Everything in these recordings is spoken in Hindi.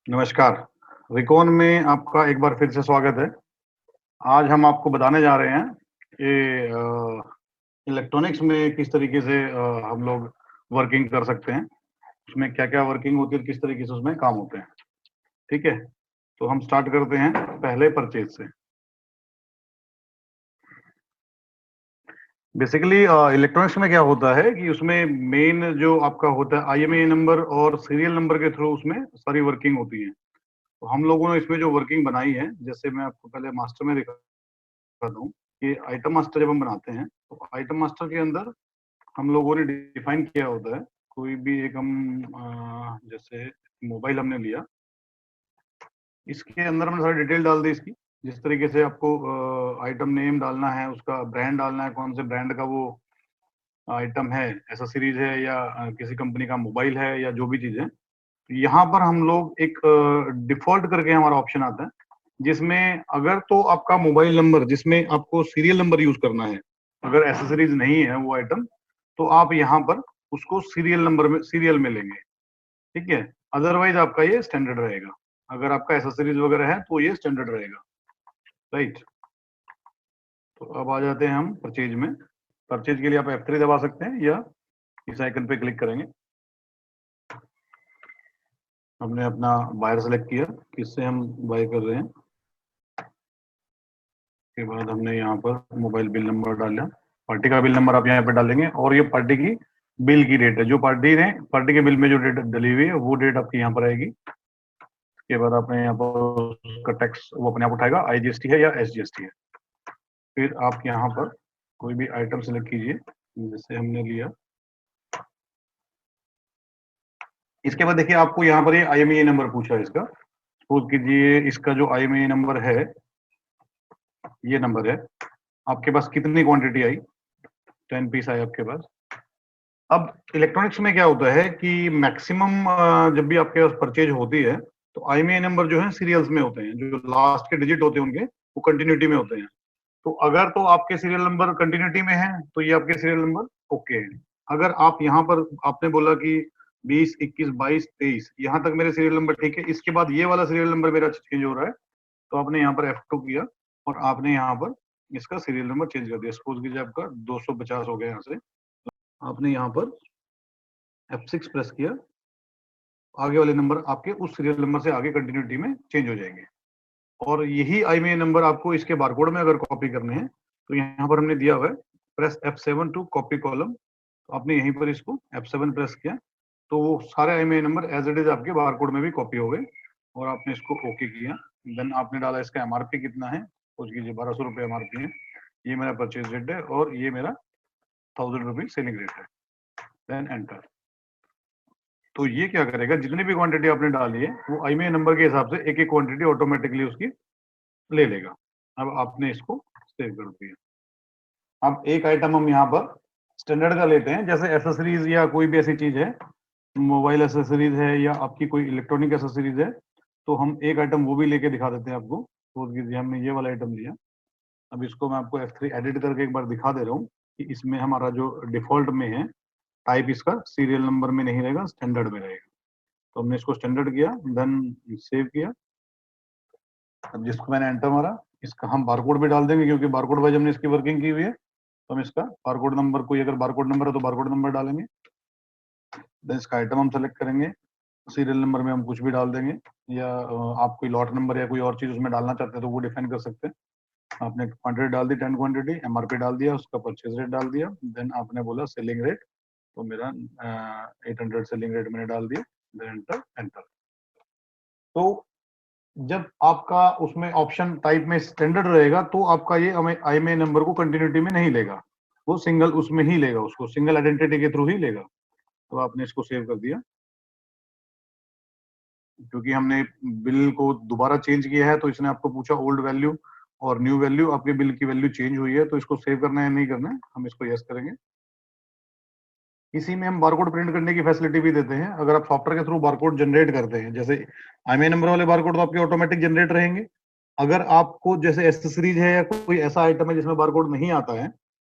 नमस्कार। रिकॉन में आपका एक बार फिर से स्वागत है। आज हम आपको बताने जा रहे हैं कि इलेक्ट्रॉनिक्स में किस तरीके से हम लोग वर्किंग कर सकते हैं, उसमें क्या-क्या वर्किंग होती है, किस तरीके से उसमें काम होते हैं। ठीक है? तो हम स्टार्ट करते हैं पहले परचेज से। बेसिकली इलेक्ट्रॉनिक्स में क्या होता है कि उसमें मेन जो आपका होता है आईएमईआई नंबर और सीरियल नंबर के थ्रू उसमें सारी वर्किंग होती है। तो हम लोगों ने इसमें जो वर्किंग बनाई है, जैसे मैं आपको पहले मास्टर में दिखाता हूँ कि आइटम मास्टर जब हम बनाते हैं, तो आइटम मास्टर के अंदर हम लोगों ने डिफाइन किया होता है। कोई भी एक हम जैसे मोबाइल हमने लिया, इसके अंदर हमने सारी डिटेल डाल दी इसकी। जिस तरीके से आपको आइटम नेम डालना है, उसका ब्रांड डालना है, कौन से ब्रांड का वो आइटम है, एसेसरीज है या किसी कंपनी का मोबाइल है या जो भी चीज़ है। यहाँ पर हम लोग एक डिफ़ॉल्ट करके हमारा ऑप्शन आता है, जिसमें अगर तो आपका मोबाइल नंबर जिसमें आपको सीरियल नंबर यूज़ करना है, अगर एसेसरीज नहीं है वो आइटम, तो आप यहाँ पर उसको सीरियल में लेंगे, ठीक है? अदरवाइज़ आपका ये स्टैंडर्ड रहेगा। अगर आपका एसेसरीज वगैरह है, तो ये स्टैंडर्ड रहेगा, राइट? तो अब आ जाते हैं हम परचेज़ में। परचेज़ के लिए आप F3 दबा सकते हैं या इस आइकन पे क्लिक करेंगे। हमने अपना बायर सेलेक्ट किया, किससे हम बाय कर रहे हैं। के बाद हमने यहाँ पर मोबाइल बिल नंबर डाला। पार्टी का बिल नंबर आप यहाँ पे डालेंगे और ये पार्टी की बिल की डेट है। जो पार्टी के बिल में जो डेट डली हुई है वो डेट आपकी यहाँ पर आएगी। इसके बाद आपने यहाँ पर उसका टैक्स वो अपने आप उठाएगा, आईजीएसटी है या एसजीएसटी है। फिर आप यहाँ पर कोई भी आइटम सेलेक्ट कीजिए, जैसे हमने लिया। इसके बाद देखिए आपको यहाँ पर ये आईएमईआई नंबर पूछा है इसका। सपोज कीजिए इसका जो आईएमईआई नंबर है, ये नंबर है। आपके पास कितनी क्वांटिटी आई? 10 पीस आए आपके पास। अब इलेक्ट्रॉनिक्स में क्या होता है कि मैक्सिमम जब भी आपके पास परचेज होती है, तो आईएमईआई नंबर जो है सीरियल्स में होते हैं। जो लास्ट के डिजिट होते हैं उनके, वो कंटिन्यूटी में होते हैं। तो अगर तो आपके सीरियल नंबर कंटिन्यूटी में है, तो ये आपके सीरियल नंबर ओके है। अगर आप यहाँ पर आपने बोला कि 20, 21, 22, 23 यहाँ तक मेरे सीरियल नंबर ठीक है, इसके बाद ये वाला सीरियल नंबर मेरा चेंज हो रहा है, तो आपने यहाँ पर F2 किया और आपने यहाँ पर इसका सीरियल नंबर चेंज कर दिया। सपोज कीजिए आपका 250 हो गया, यहाँ से आपने यहाँ पर F6 प्रेस किया, आगे वाले नंबर आपके उस सीरियल नंबर से आगे कंटिन्यूटी में चेंज हो जाएंगे। और यही आईएमईआई नंबर आपको इसके बारकोड में अगर कॉपी करने हैं, तो यहाँ पर हमने दिया हुआ है press F7 to copy column. तो आपने यहीं पर इसको F7 प्रेस किया, तो वो सारे IMEI number as it is आपके बारकोड में भी कॉपी हो गए और आपने इसको ओके किया। देन आपने डाला इसका एमआरपी कितना है, सोच कीजिए 1200 रुपये एमआरपी है। ये मेरा परचेज रेट है और ये मेरा 1000 रुपीज सेलिंग रेट है। Then enter. तो ये क्या करेगा, जितनी भी क्वांटिटी आपने डाली है वो आईएमईआई नंबर के हिसाब से एक एक क्वांटिटी ऑटोमेटिकली उसकी ले लेगा। अब आपने इसको सेव कर दिया। अब एक आइटम हम यहाँ पर स्टैंडर्ड का लेते हैं, जैसे एसेसरीज या कोई भी ऐसी चीज है, मोबाइल एसेसरीज है या आपकी कोई इलेक्ट्रॉनिक एसेसरीज है, तो हम एक आइटम वो भी लेके दिखा देते हैं आपको। सपोज कीजिए हमने ये वाला आइटम लिया। अब इसको मैं आपको F3 एडिट करके एक बार दिखा दे रहा हूँ कि इसमें हमारा जो डिफॉल्ट में है टाइप, इसका सीरियल नंबर में नहीं रहेगा, स्टैंडर्ड में रहेगा। तो हमने इसको स्टैंडर्ड किया, देन सेव किया। अब जिसको मैंने एंटर मारा, इसका हम बारकोड भी डाल देंगे क्योंकि बारकोड वाइज हमने इसकी वर्किंग की हुई है। तो हम इसका बारकोड नंबर, कोई अगर बारकोड नंबर है तो बारकोड नंबर डालेंगे। देन इसका आइटम हम सेलेक्ट करेंगे, सीरियल नंबर में हम कुछ भी डाल देंगे, या आप कोई लॉट नंबर या कोई और चीज उसमें डालना चाहते हैं तो वो डिफाइन कर सकते हैं। आपने क्वांटिटी डाल दी, 10 क्वांटिटी, एमआरपी डाल दिया, उसका परचेज रेट डाल दिया, देन आपने बोला सेलिंग रेट, तो मेरा 800 सेलिंग रेट मैंने डाल दिया, देन एंटर एंटर। तो जब आपका उसमें ऑप्शन टाइप में स्टैंडर्ड रहेगा, तो आपका ये आईएमईआई नंबर को कंटिन्यूटी में नहीं लेगा, वो सिंगल उसमें ही लेगा, उसको सिंगल आइडेंटिटी के थ्रू ही लेगा। तो आपने इसको सेव कर दिया। क्योंकि हमने बिल को दोबारा चेंज किया है, तो इसने आपको पूछा ओल्ड वैल्यू और न्यू वैल्यू, आपके बिल की वैल्यू चेंज हुई है, तो इसको सेव करना है नहीं करना है, हम इसको यस करेंगे। इसी में हम बारकोड प्रिंट करने की फैसिलिटी भी देते हैं। अगर आप सॉफ्टवेयर के थ्रू बारकोड जनरेट करते हैं, जैसे आईएमईआई नंबर वाले बारकोड तो आपके ऑटोमेटिक जनरेट रहेंगे। अगर आपको जैसे एसेसरीज है या कोई ऐसा आइटम है जिसमें बारकोड नहीं आता है,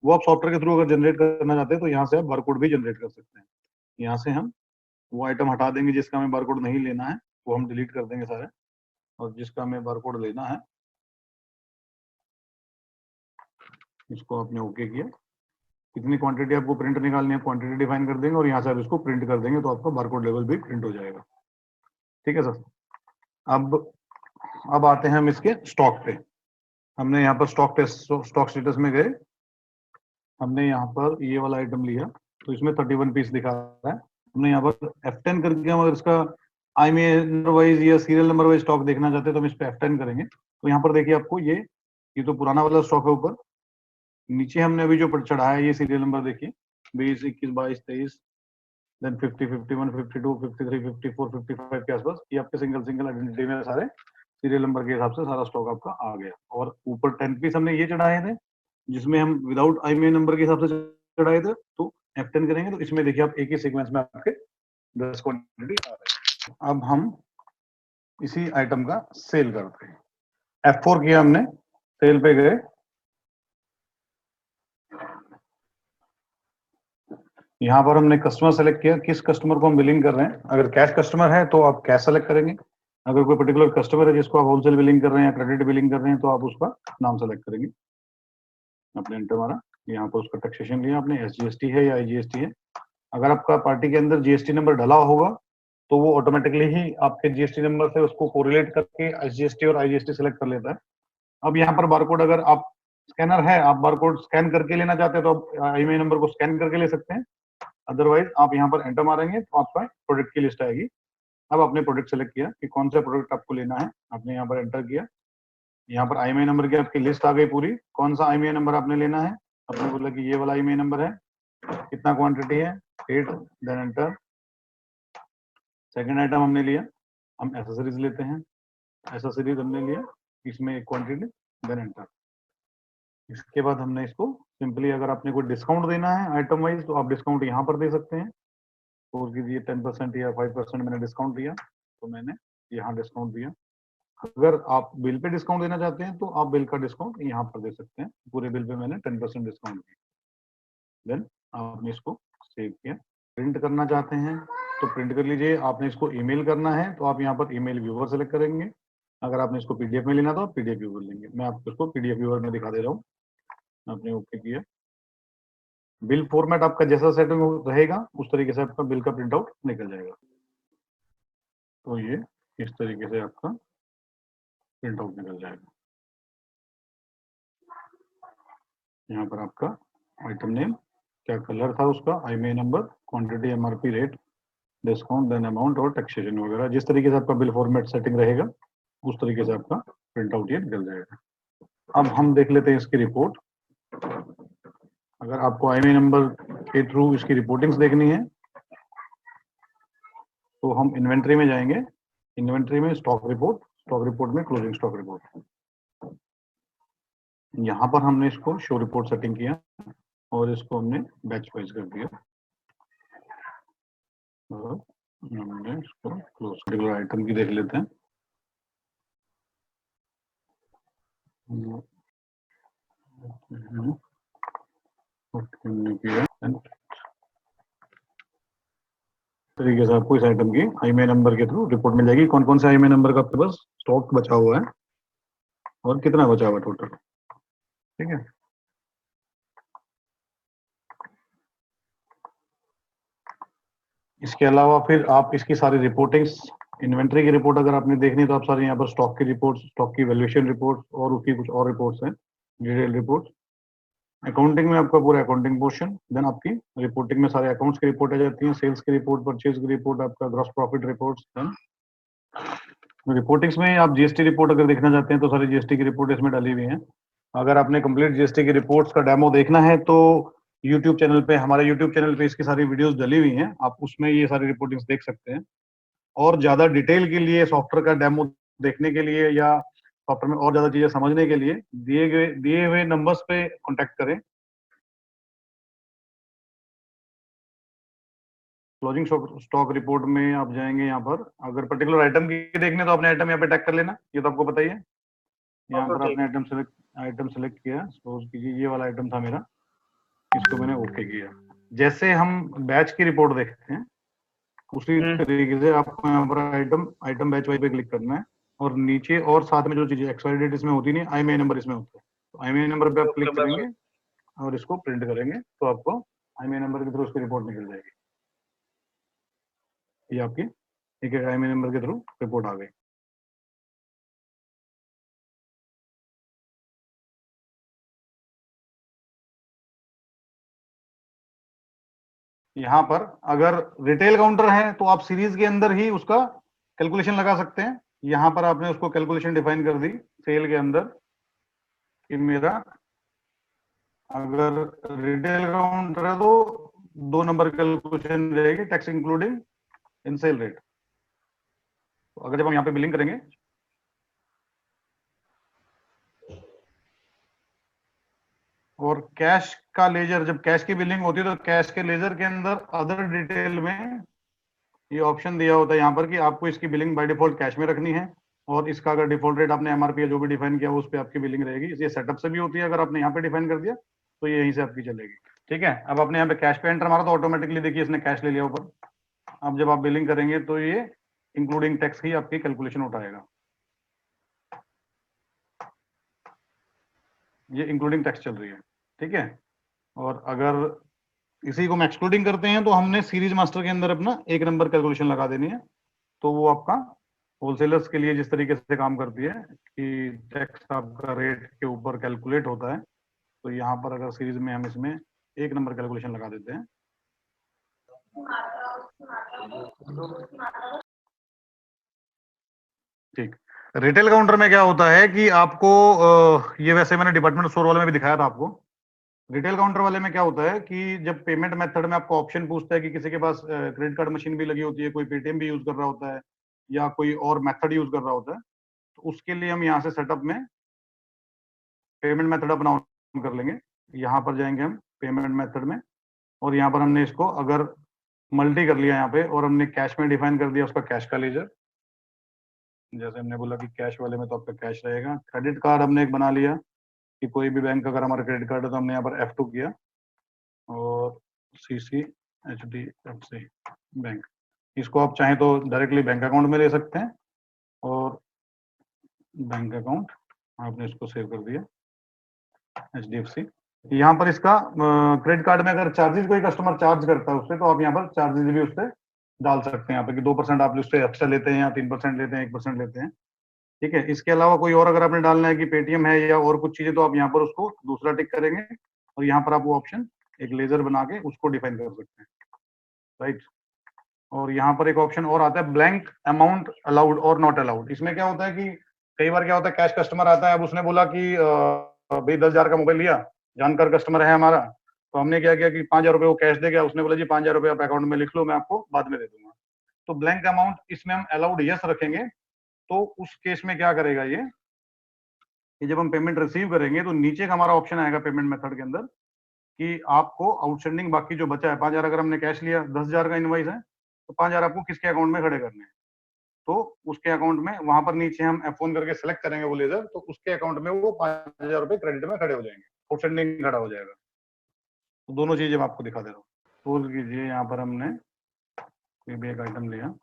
वो आप सॉफ्टवेयर के थ्रू अगर जनरेट करना चाहते हैं, तो यहाँ से आप बारकोड भी जनरेट कर सकते हैं। यहाँ से हम वो आइटम हटा देंगे जिसका हमें बारकोड नहीं लेना है, वो हम डिलीट कर देंगे सारे, और जिसका हमें बारकोड लेना है इसको आपने ओके किया। कितनी क्वांटिटी आपको प्रिंट निकालनी है, क्वांटिटी डिफाइन कर देंगे और यहाँ से आप इसको प्रिंट कर देंगे तो आपका बारकोड लेवल भी प्रिंट हो जाएगा। ठीक है सर। अब आते हैं हम इसके स्टॉक पे। हमने यहाँ पर स्टॉक स्टेटस में गए, हमने यहाँ पर ये वाला आइटम लिया तो इसमें 31 पीस दिखा रहा है। हमने यहाँ पर F10 करके हम अगर इसका नंबर वाइज या सीरियल नंबर वाइज स्टॉक देखना चाहते हैं तो हम इस पे F10 करेंगे। तो यहाँ पर देखिए आपको ये तो पुराना वाला स्टॉक है ऊपर, नीचे हमने अभी जो चढ़ाया है ये सीरियल नंबर देखिए 20, 21, 22, 23, देन 50, 51, 52, 53, 54, 55 के आसपास। ये आपके सिंगल आइडेंटिटी में सारे सीरियल नंबर के हिसाब से सारा स्टॉक आपका आ गया। और ऊपर 10 पीस हमने ये चढ़ाए थे जिसमें हम विदाउट IMEI नंबर के हिसाब से चढ़ाए थे, तो F10 करेंगे तो इसमें देखिए आप एक ही सीक्वेंस में आपके 10 क्वांटिटी आ रही है। अब हम इसी आइटम का सेल करते हैं। F4 किया हमने, सेल पे गए, यहाँ पर हमने कस्टमर सेलेक्ट किया, किस कस्टमर को हम बिलिंग कर रहे हैं। अगर कैश कस्टमर है तो आप कैश सेलेक्ट करेंगे, अगर कोई पर्टिकुलर कस्टमर है जिसको आप होलसेल बिलिंग कर रहे हैं या क्रेडिट बिलिंग कर रहे हैं तो आप उसका नाम सेलेक्ट करेंगे। आपने एंटर मारा, यहाँ पर उसका टैक्सेशन लिया आपने, SGST है या IGST है। अगर आपका पार्टी के अंदर GST नंबर डला होगा तो वो ऑटोमेटिकली ही आपके GST नंबर से उसको कोरिलेट करके SGST और IGST सेलेक्ट कर लेता है। अब यहाँ पर बारकोड, अगर आप स्कैनर है, आप बारकोड स्कैन करके लेना चाहते हैं तो आप IMEI नंबर को स्कैन करके ले सकते हैं, अदरवाइज आप यहाँ पर एंटर मारेंगे तो आपका प्रोडक्ट की लिस्ट आएगी। अब आपने प्रोडक्ट सेलेक्ट किया कि कौन सा प्रोडक्ट आपको लेना है, आपने यहाँ पर एंटर किया, यहाँ पर IMEI नंबर की आपकी लिस्ट आ गई पूरी, कौन सा IMEI नंबर आपने लेना है। आपने बोला कि ये वाला IMEI नंबर है, कितना क्वांटिटी है 8, देन एंटर। सेकंड आइटम हमने लिया, हम एसेसरीज लेते हैं, एसेसरीज हमने लिया, इसमें एक क्वांटिटी, देन एंटर। इसके बाद हमने इसको सिंपली, अगर आपने कोई डिस्काउंट देना है आइटम वाइज तो आप डिस्काउंट यहाँ पर दे सकते हैं। सपोज कीजिए 10% या 5% मैंने डिस्काउंट दिया तो मैंने यहाँ डिस्काउंट दिया। अगर आप बिल पे डिस्काउंट देना चाहते हैं तो आप बिल का डिस्काउंट यहाँ पर दे सकते हैं, पूरे बिल पे मैंने 10% डिस्काउंट दिया। देन आपने इसको सेव किया। प्रिंट करना चाहते हैं तो प्रिंट कर लीजिए, आपने इसको ईमेल करना है तो आप यहाँ पर ईमेल व्यूअर सेलेक्ट करेंगे, अगर आपने इसको PDF में लेना तो आप PDF व्यूअर लेंगे। मैं आपको इसको PDF व्यूअर में दिखा दे रहा हूँ। आपने ओके किया, बिल फॉर्मेट आपका जैसा सेटिंग रहेगा उस तरीके से आपका बिल का प्रिंट आउट निकल जाएगा। तो ये इस तरीके से आपका प्रिंट आउट निकल जाएगा। यहाँ पर आपका आइटम नेम, क्या कलर था उसका, IMEI number, quantity, MRP rate, discount, then amount और टैक्सेशन वगैरह, जिस तरीके से आपका बिल फॉर्मेट सेटिंग रहेगा उस तरीके से आपका प्रिंट आउट ये निकल जाएगा। अब हम देख लेते हैं इसकी रिपोर्ट। अगर आपको IMEI नंबर के थ्रू इसकी रिपोर्टिंग्स देखनी है तो हम इन्वेंट्री में जाएंगे, इन्वेंट्री में स्टॉक रिपोर्ट में क्लोजिंग स्टॉक रिपोर्ट, यहाँ पर हमने इसको शो रिपोर्ट सेटिंग किया और इसको हमने बैच वाइज कर दिया और हमने इसको क्लोज। पर्टिकुलर आइटम की देख लेते हैं। तरीके से आपको इस आइटम की IMEI नंबर के थ्रू रिपोर्ट मिल जाएगी, कौन कौन से IMEI नंबर का आपके पास स्टॉक बचा हुआ है और कितना बचा हुआ है टोटल। ठीक है, इसके अलावा फिर आप इसकी सारी रिपोर्टिंग्स, इन्वेंट्री की रिपोर्ट अगर आपने देखनी है तो आप सारी यहाँ पर स्टॉक की रिपोर्ट, स्टॉक की वैल्यूएशन रिपोर्ट और उसकी कुछ और रिपोर्ट्स हैं, डिटेल रिपोर्ट। अकाउंटिंग में आपका पूरा अकाउंटिंग पोर्शन, देन आपकी रिपोर्टिंग में सारे अकाउंट्स की रिपोर्ट आ जाती है, सेल्स की रिपोर्ट, परचेज की रिपोर्ट, आपका gross profit report. Then reportings में आप GST रिपोर्ट अगर देखना चाहते हैं तो सारी GST की रिपोर्ट इसमें डाली हुई है। अगर आपने कंप्लीट GST की रिपोर्ट्स का डेमो देखना है तो यूट्यूब चैनल पे, हमारे यूट्यूब चैनल पे इसकी सारी वीडियोस डली हुई हैं, आप उसमें ये सारी रिपोर्टिंग्स देख सकते हैं। और ज्यादा डिटेल के लिए, सॉफ्टवेयर का डेमो देखने के लिए या सॉफ्टवेयर में और ज्यादा चीजें समझने के लिए दिए हुए नंबर्स पे कॉन्टेक्ट करें। क्लोजिंग स्टॉक रिपोर्ट में आप जाएंगे, यहाँ पर अगर पर्टिकुलर आइटम की देखने तो अपने आइटम यहाँ पे टैग कर लेना, ये तो आपको पता ही है। यहाँ पर आपने आइटम सेलेक्ट किया, सपोज कीजिए ये वाला आइटम था मेरा, इसको मैंने ओके किया। जैसे हम बैच की रिपोर्ट देखते हैं उसी तरीके से आपको यहाँ पर आइटम बैच वाइज पे क्लिक करना है और नीचे और साथ में जो चीजें एक्सपायरी डेट इसमें होती नहीं, IMEI नंबर इसमें होता है, तो IMEI नंबर पे आप क्लिक करेंगे और इसको प्रिंट करेंगे तो आपको IMEI नंबर के थ्रू उसकी रिपोर्ट निकल जाएगी। ये आपकी ठीक है, IMEI नंबर के थ्रू रिपोर्ट आ गई। यहाँ पर अगर रिटेल काउंटर है तो आप सीरीज के अंदर ही उसका कैलकुलेशन लगा सकते हैं। यहाँ पर आपने उसको कैलकुलेशन डिफाइन कर दी सेल के अंदर कि मेरा अगर रिटेल काउंटर है तो 2 नंबर कैलकुलेशन रहेगी, tax including in cell rate. तो अगर जब हम यहाँ पे बिलिंग करेंगे और कैश का लेजर, जब कैश की बिलिंग होती है तो कैश के लेजर के अंदर अदर डिटेल में ये ऑप्शन दिया होता है यहाँ पर कि आपको इसकी बिलिंग बाय डिफॉल्ट कैश में रखनी है और इसका अगर डिफॉल्ट रेट आपने MRP जो भी डिफाइन किया उस पर आपकी बिलिंग रहेगी। ये सेटअप से भी होती है, अगर आपने यहाँ पे डिफाइन कर दिया तो ये यहीं से आपकी चलेगी। ठीक है, अब आपने यहाँ पे कैश पे एंटर मारा तो ऑटोमेटिकली देखिए इसने कैश ले लिया ऊपर। अब जब आप बिलिंग करेंगे तो ये इंक्लूडिंग टैक्स ही आपकी कैलकुलेशन उठाएगा, ये इंक्लूडिंग टैक्स चल रही है। ठीक है, और अगर इसी को हम एक्सक्लूडिंग करते हैं तो हमने सीरीज मास्टर के अंदर अपना 1 नंबर कैलकुलेशन लगा देनी है। तो वो आपका होलसेलर्स के लिए जिस तरीके से काम करती है कि टैक्स आपका रेट के ऊपर कैलकुलेट होता है, तो यहाँ पर अगर सीरीज में हम इसमें 1 नंबर कैलकुलेशन लगा देते हैं। ठीक, रिटेल काउंटर में क्या होता है कि आपको ये वैसे मैंने डिपार्टमेंट स्टोर वाले में भी दिखाया था आपको। रिटेल काउंटर वाले में क्या होता है कि जब पेमेंट मेथड में आपको ऑप्शन पूछता है कि किसी के पास क्रेडिट कार्ड मशीन भी लगी होती है, कोई पेटीएम भी यूज कर रहा होता है या कोई और मेथड यूज कर रहा होता है, तो उसके लिए हम यहाँ से सेटअप में पेमेंट मेथड अपना ऑन कर लेंगे। यहाँ पर जाएंगे हम पेमेंट मेथड में और यहाँ पर हमने इसको अगर मल्टी कर लिया यहाँ पे और हमने कैश में डिफाइन कर दिया उसका कैश का लेजर। जैसे हमने बोला कि कैश वाले में तो आपका कैश रहेगा। क्रेडिट कार्ड हमने एक बना लिया कि कोई भी बैंक अगर हमारा क्रेडिट कार्ड है तो हमने यहाँ पर F2 किया और CCHDFC बैंक, इसको आप चाहें तो डायरेक्टली बैंक अकाउंट में ले सकते हैं और बैंक अकाउंट आपने इसको सेव कर दिया HDFC। यहाँ पर इसका क्रेडिट कार्ड में अगर चार्जेस कोई कस्टमर चार्ज करता है उससे तो आप यहाँ पर चार्जेस भी उससे डाल सकते हैं यहाँ पे कि 2% आप उससे एक्स्ट्रा लेते हैं या 3% लेते हैं, 1% लेते हैं। ठीक है, इसके अलावा कोई और अगर आपने डालना है कि पेटीएम है या और कुछ चीजें तो आप यहाँ पर उसको दूसरा टिक करेंगे और यहाँ पर आप वो ऑप्शन एक लेजर बना के उसको डिफाइन कर सकते हैं। राइट, और यहाँ पर एक ऑप्शन और आता है ब्लैंक अमाउंट अलाउड और नॉट अलाउड। इसमें क्या होता है कि कई बार क्या होता है कैश कस्टमर आता है, अब उसने बोला कि भाई 10,000 का मोबाइल लिया, जानकार कस्टमर है हमारा, तो हमने क्या किया कि 5,000 रुपये वो कैश दे गया, उसने बोला जी 5,000 रुपये आप अकाउंट में लिख लो, मैं आपको बाद में दे दूंगा। तो ब्लैंक अमाउंट इसमें हम अलाउड यस रखेंगे तो उस केस में क्या करेगा ये कि जब हम पेमेंट रिसीव करेंगे तो नीचे का हमारा ऑप्शन आएगा पेमेंट मेथड के अंदर कि आपको आउटस्टैंडिंग बाकी जो बचा है 5,000 अगर हमने कैश लिया, 10,000 का इनवाइस है तो 5,000 आपको किसके अकाउंट में खड़े करने हैं, तो उसके अकाउंट में वहां पर नीचे हम F1 करके सेलेक्ट करेंगे वो लेजर, तो उसके अकाउंट में वो 5,000 रुपए क्रेडिट में खड़े हो जाएंगे, आउटस्टैंडिंग खड़ा हो जाएगा। तो दोनों चीजें मैं आपको दिखा दे रहा हूँ। सपोज कीजिए यहाँ पर हमने कोई भी एक आइटम लिया,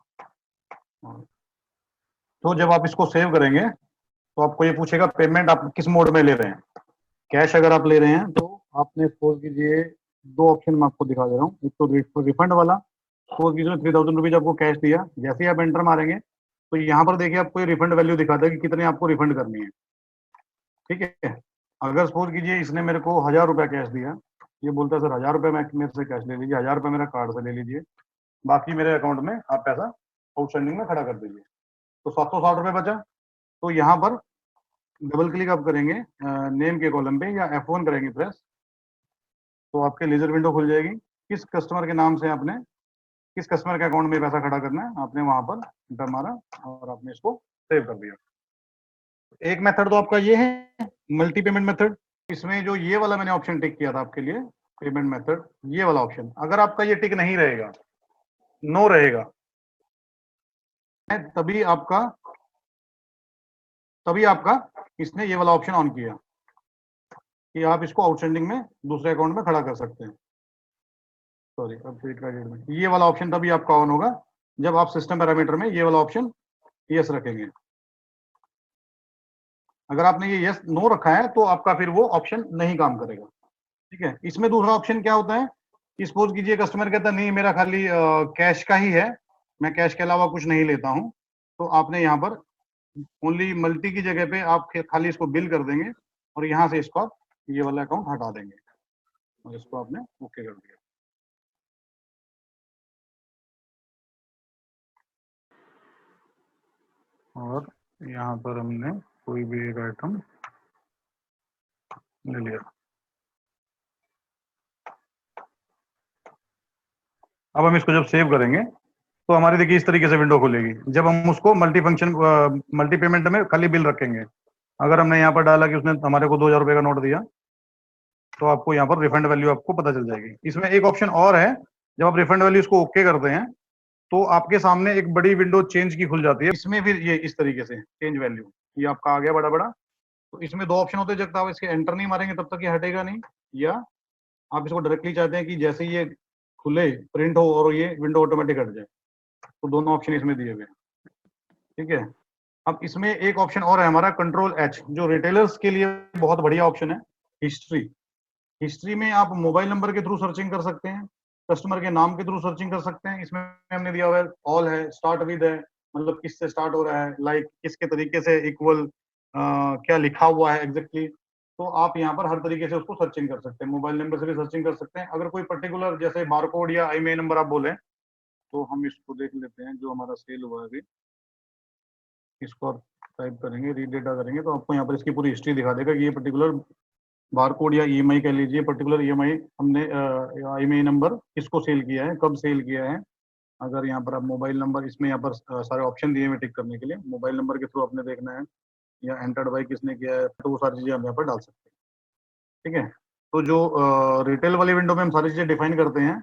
तो जब आप इसको सेव करेंगे तो आपको ये पूछेगा पेमेंट आप किस मोड में ले रहे हैं। कैश अगर आप ले रहे हैं तो आपने सपोज कीजिए 2 ऑप्शन मैं आपको दिखा दे रहा हूँ। एक तो रिफंड वाला, सपोज कीजिए 3,000 रुपीज आपको कैश दिया, जैसे ही आप एंटर मारेंगे तो यहाँ पर देखिए आपको ये रिफंड वैल्यू दिखाता है कि कितने आपको रिफंड करनी है। ठीक है, अगर सपोज कीजिए इसने मेरे को 1,000 रुपया कैश दिया, ये बोलता है सर 1,000 रुपया मेरे से कैश ले लीजिए, 1,000 रुपया मेरा कार्ड से ले लीजिए, बाकी मेरे अकाउंट में आप पैसा आउटस्टैंडिंग में खड़ा कर दीजिए, तो 760 रुपये बचा। तो यहाँ पर डबल क्लिक आप करेंगे नेम के कॉलम पे या F1 करेंगे प्रेस, तो आपके लेजर विंडो खुल जाएगी। किस कस्टमर के नाम से आपने किस कस्टमर के अकाउंट में पैसा खड़ा करना है, आपने वहां पर इंटर मारा और आपने इसको सेव कर दिया। एक मेथड तो आपका ये है मल्टी पेमेंट मेथड। इसमें जो ये वाला मैंने ऑप्शन टिक किया था आपके लिए पेमेंट मेथड, ये वाला ऑप्शन अगर आपका ये टिक नहीं रहेगा, नो रहेगा, तभी आपका इसने ये वाला ऑप्शन ऑन किया कि आप इसको आउटस्टैंडिंग में दूसरे अकाउंट में खड़ा कर सकते हैं। सॉरी, अब क्रेडिट कार्ड में ये वाला ऑप्शन तभी आपका ऑन होगा जब आप सिस्टम पैरामीटर में ये वाला ऑप्शन यस रखेंगे। अगर आपने ये यस नो रखा है तो आपका फिर वो ऑप्शन नहीं काम करेगा। ठीक है, इसमें दूसरा ऑप्शन क्या होता है कि सपोज कीजिए कस्टमर कहता है नहीं मेरा खाली कैश का ही है, मैं कैश के अलावा कुछ नहीं लेता हूं, तो आपने यहाँ पर ओनली मल्टी की जगह पे आप खाली इसको बिल कर देंगे और यहाँ से इसको आप ये वाला अकाउंट हटा देंगे और इसको आपने ओके कर दिया। और यहाँ पर हमने कोई भी एक आइटम ले लिया। अब हम इसको जब सेव करेंगे तो हमारी देखिए इस तरीके से विंडो खुलेगी। जब हम उसको मल्टी फंक्शन मल्टी पेमेंट में खाली बिल रखेंगे, अगर हमने यहाँ पर डाला कि उसने हमारे को 2000 रुपए का नोट दिया तो आपको यहाँ पर रिफंड वैल्यू आपको पता चल जाएगी। इसमें एक ऑप्शन और है, जब आप रिफंड वैल्यू इसको ओके करते हैं तो आपके सामने एक बड़ी विंडो चेंज की खुल जाती है। इसमें फिर ये इस तरीके से चेंज वैल्यू ये आपका आ गया बड़ा बड़ा। तो इसमें दो ऑप्शन होते हैं, जब तक आप इसके एंटर नहीं मारेंगे तब तक ये हटेगा नहीं, या आप इसको डायरेक्टली चाहते हैं कि जैसे ये खुले प्रिंट हो और ये विंडो ऑटोमेटिक हट जाए, तो दोनों ऑप्शन इसमें दिए हुए हैं। ठीक है, अब इसमें एक ऑप्शन और है हमारा कंट्रोल एच, जो रिटेलर्स के लिए बहुत बढ़िया ऑप्शन है। हिस्ट्री, हिस्ट्री में आप मोबाइल नंबर के थ्रू सर्चिंग कर सकते हैं, कस्टमर के नाम के थ्रू सर्चिंग कर सकते हैं। इसमें हमने दिया हुआ है ऑल है, स्टार्ट विद है, मतलब किससे स्टार्ट हो रहा है, लाइक किसके तरीके से इक्वल क्या लिखा हुआ है एग्जैक्टली। तो आप यहाँ पर हर तरीके से उसको सर्चिंग कर सकते हैं, मोबाइल नंबर से भी सर्चिंग कर सकते हैं। अगर कोई पर्टिकुलर जैसे बारकोड या IMEI नंबर आप बोले तो हम इसको देख लेते हैं, जो हमारा सेल हुआ है अभी, इसको आप टाइप करेंगे रीड डेटा करेंगे तो आपको यहाँ पर इसकी पूरी हिस्ट्री दिखा देगा कि ये पर्टिकुलर बारकोड या EMI कह लीजिए, पर्टिकुलर EMI हमने IMEI नंबर किसको सेल किया है, कब सेल किया है। अगर यहाँ पर आप मोबाइल नंबर, इसमें यहाँ पर सारे ऑप्शन दिए हुए टिक करने के लिए, मोबाइल नंबर के थ्रू आपने देखना है या एंटर्ड बाई किसने किया है, तो वो सारी चीजें हम यहाँ पर डाल सकते हैं। ठीक है, तो जो रिटेल वाली विंडो में हम सारी चीजें डिफाइन करते हैं,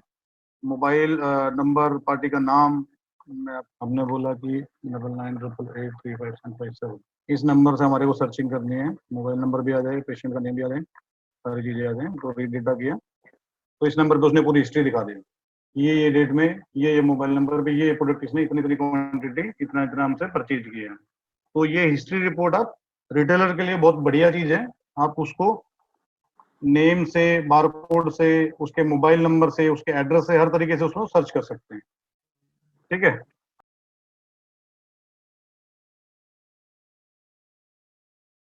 मोबाइल नंबर, पार्टी का नाम, हमने बोला कि 9988835757, इस नंबर से हमारे को सर्चिंग करनी है, मोबाइल नंबर भी आ जाए, पेशेंट का नेम भी आ जाए, सारी चीजें आ जाए। तो रीड डेटा किया तो इस नंबर पे उसने पूरी हिस्ट्री दिखा दी, ये डेट में ये मोबाइल नंबर पे ये प्रोडक्ट इसने इतनी इतनी क्वांटिटी इतना इतना हमसे परचेज किया है। तो ये हिस्ट्री रिपोर्ट आप रिटेलर के लिए बहुत बढ़िया चीज है। आप उसको नेम से, बारकोड से, उसके मोबाइल नंबर से, उसके एड्रेस से, हर तरीके से उसको सर्च कर सकते हैं। ठीक है।